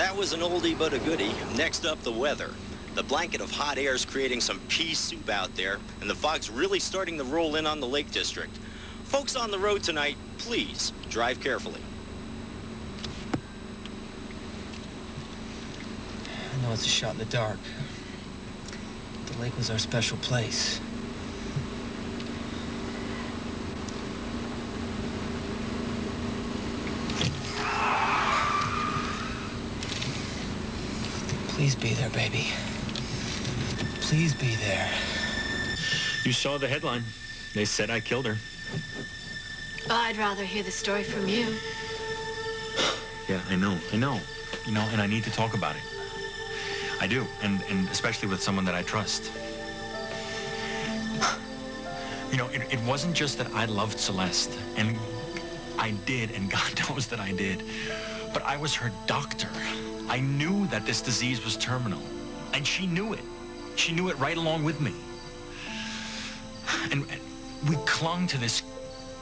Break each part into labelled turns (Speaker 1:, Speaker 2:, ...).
Speaker 1: That was an oldie but a goodie. Next up, the weather. The blanket of hot air is creating some pea soup out there, and the fog's really starting to roll in on the Lake District. Folks on the road tonight, please drive carefully.
Speaker 2: I know it's a shot in the dark. The lake was our special place. Please be there, baby. Please be there.
Speaker 3: You saw the headline. They said I killed her.
Speaker 4: Oh, I'd rather hear the story from you.
Speaker 3: Yeah, I know. You know, and I need to talk about it. I do, and especially with someone that I trust. You know, it wasn't just that I loved Celeste, and I did, and God knows that I did, but I was her doctor. I knew that this disease was terminal, and she knew it. She knew it right along with me. And we clung to this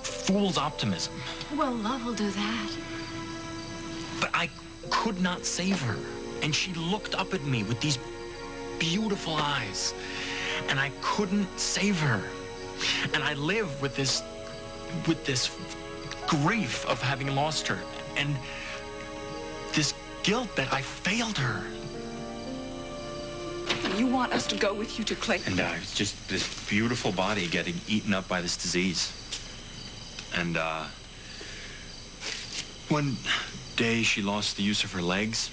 Speaker 3: fool's optimism.
Speaker 4: Well, love will do that.
Speaker 3: But I could not save her. And she looked up at me with these beautiful eyes, and I couldn't save her. And I live with this grief of having lost her, and this guilt that I failed her.
Speaker 5: You want us to go with you to Clayton?
Speaker 3: And it's just this beautiful body getting eaten up by this disease. And one day she lost the use of her legs,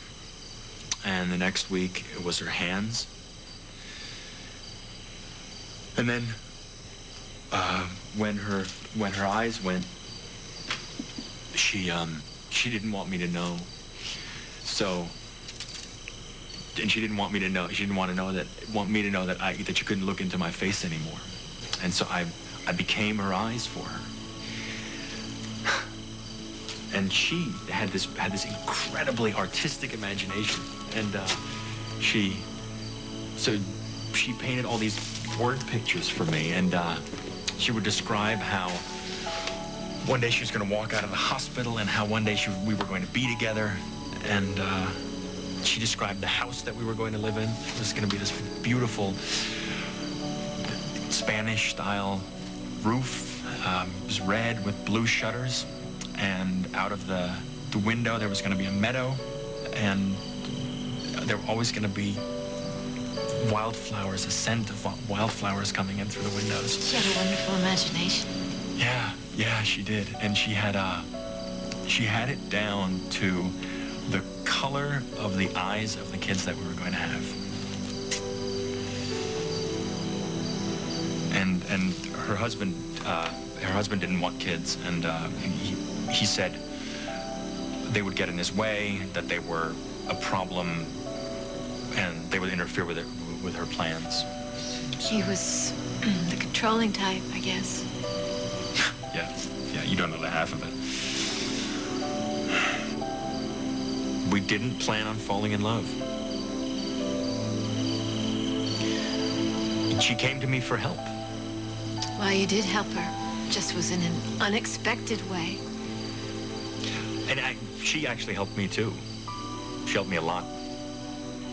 Speaker 3: and the next week it was her hands. And then when her eyes went, she didn't want me to know. So, and she didn't want me to know. She didn't want me to know that she couldn't look into my face anymore. And so I became her eyes for her. And she had this incredibly artistic imagination, and she painted all these word pictures for me, and she would describe how one day she was going to walk out of the hospital, and how one day we were going to be together, and she described the house that we were going to live in. It was going to be this beautiful Spanish-style roof. It was red with blue shutters, and out of the window there was going to be a meadow, and there were always going to be wildflowers, a scent of wildflowers coming in through the windows.
Speaker 4: She had a wonderful imagination.
Speaker 3: Yeah, she did. And she had it down to the color of the eyes of the kids that we were going to have. And her husband didn't want kids, and he said they would get in his way, that they were a problem, and they would interfere with her plans.
Speaker 4: He was the controlling type, I guess.
Speaker 3: Yeah, you don't know the half of it. We didn't plan on falling in love. She came to me for help.
Speaker 4: Well, you did help her. Just was in an unexpected way.
Speaker 3: And she actually helped me, too. She helped me a lot.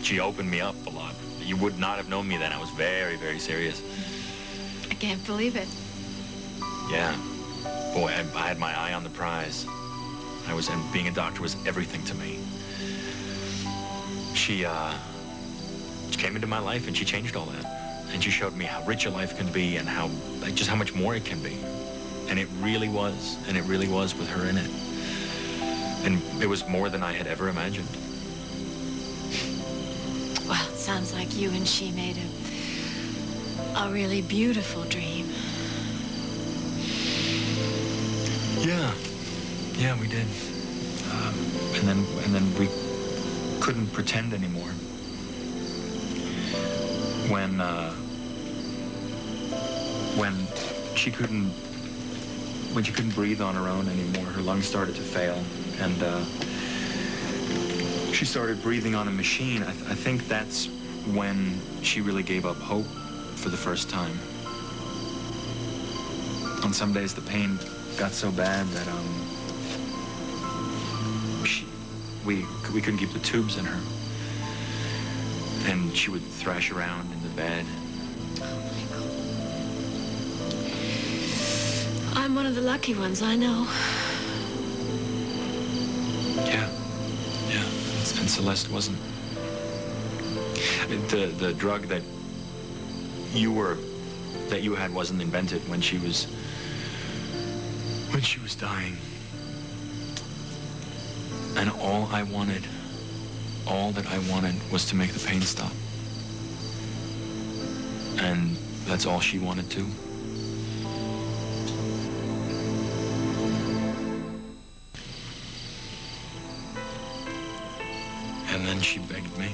Speaker 3: She opened me up a lot. You would not have known me then. I was very, very serious.
Speaker 4: I can't believe it.
Speaker 3: Yeah. Boy, I had my eye on the prize. And being a doctor was everything to me. She came into my life, and she changed all that. And she showed me how rich a life can be, and just how much more it can be. And it really was. And it really was with her in it. And it was more than I had ever imagined.
Speaker 4: Well, it sounds like you and she made a really beautiful dream.
Speaker 3: Yeah, we did. And then we couldn't pretend anymore. When she couldn't breathe on her own anymore, her lungs started to fail, and she started breathing on a machine. I think that's when she really gave up hope for the first time. On some days, the pain got so bad that we couldn't keep the tubes in her. And she would thrash around in the bed.
Speaker 4: I'm one of the lucky ones, I know.
Speaker 3: Yeah. And Celeste wasn't. The drug that you had wasn't invented when she was dying. And all that I wanted was to make the pain stop. And that's all she wanted too. And then she begged me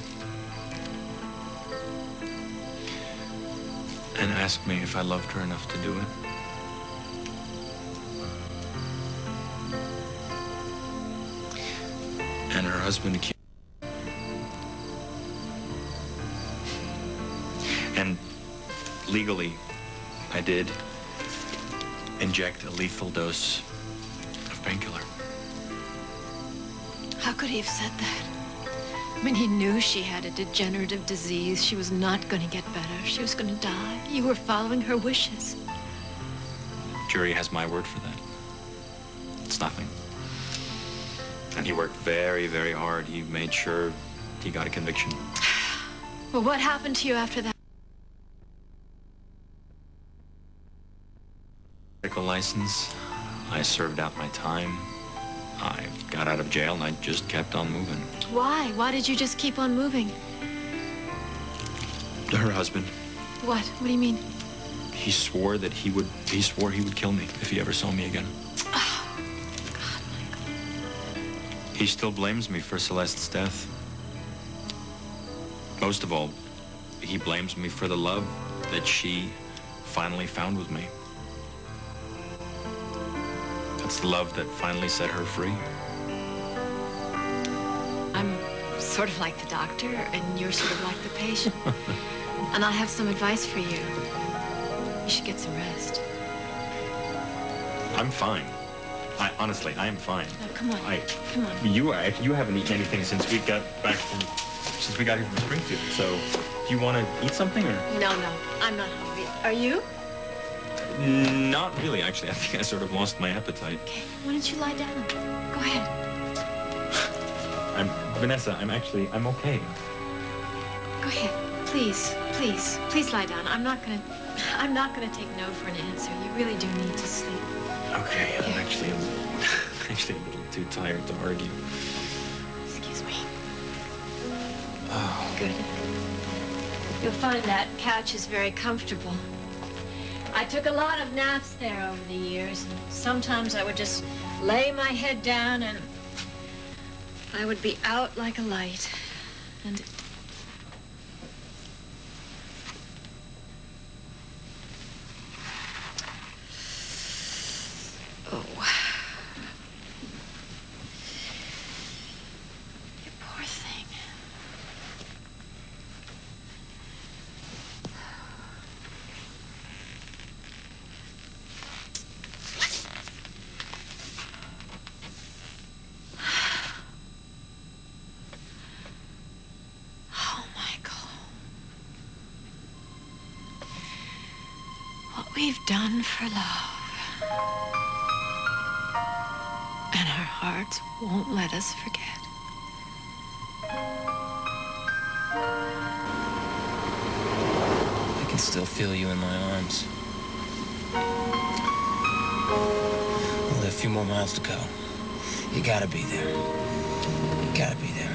Speaker 3: and asked me if I loved her enough to do it. And her husband accused. And legally, I did inject a lethal dose of painkiller.
Speaker 4: How could he have said that? I mean, he knew she had a degenerative disease. She was not going to get better. She was going to die. You were following her wishes.
Speaker 3: Jury has my word for that. It's nothing. And he worked very, very hard. He made sure he got a conviction.
Speaker 4: Well, what happened to you after that?
Speaker 3: Medical license. I served out my time. I got out of jail and I just kept on moving.
Speaker 4: Why? Why did you just keep on moving?
Speaker 3: Her husband.
Speaker 4: What? What do you mean?
Speaker 3: He swore he would kill me if he ever saw me again.
Speaker 4: Oh, God, Michael.
Speaker 3: He still blames me for Celeste's death. Most of all, he blames me for the love that she finally found with me. That's the love that finally set her free.
Speaker 4: I'm sort of like the doctor, and you're sort of like the patient. And I have some advice for you. You should get some rest.
Speaker 3: I'm fine. Honestly, I am fine.
Speaker 4: No, come on. Come on.
Speaker 3: You haven't eaten anything since we got here from Springfield. So, do you want to eat something or?
Speaker 4: No, I'm not hungry. Are you?
Speaker 3: Not really, actually. I think I sort of lost my appetite.
Speaker 4: Okay, why don't you lie down? Go ahead.
Speaker 3: Vanessa, I'm okay.
Speaker 4: Go ahead. Please lie down. I'm not gonna take no for an answer. You really do need to sleep.
Speaker 3: Okay, I'm actually a little too tired to argue.
Speaker 4: Excuse me.
Speaker 3: Oh.
Speaker 4: Good. You'll find that couch is very comfortable. I took a lot of naps there over the years, and sometimes I would just lay my head down and I would be out like a light. And oh, you poor thing. We've done for love. And our hearts won't let us forget.
Speaker 2: I can still feel you in my arms. Only a few more miles to go. You gotta be there. You gotta be there.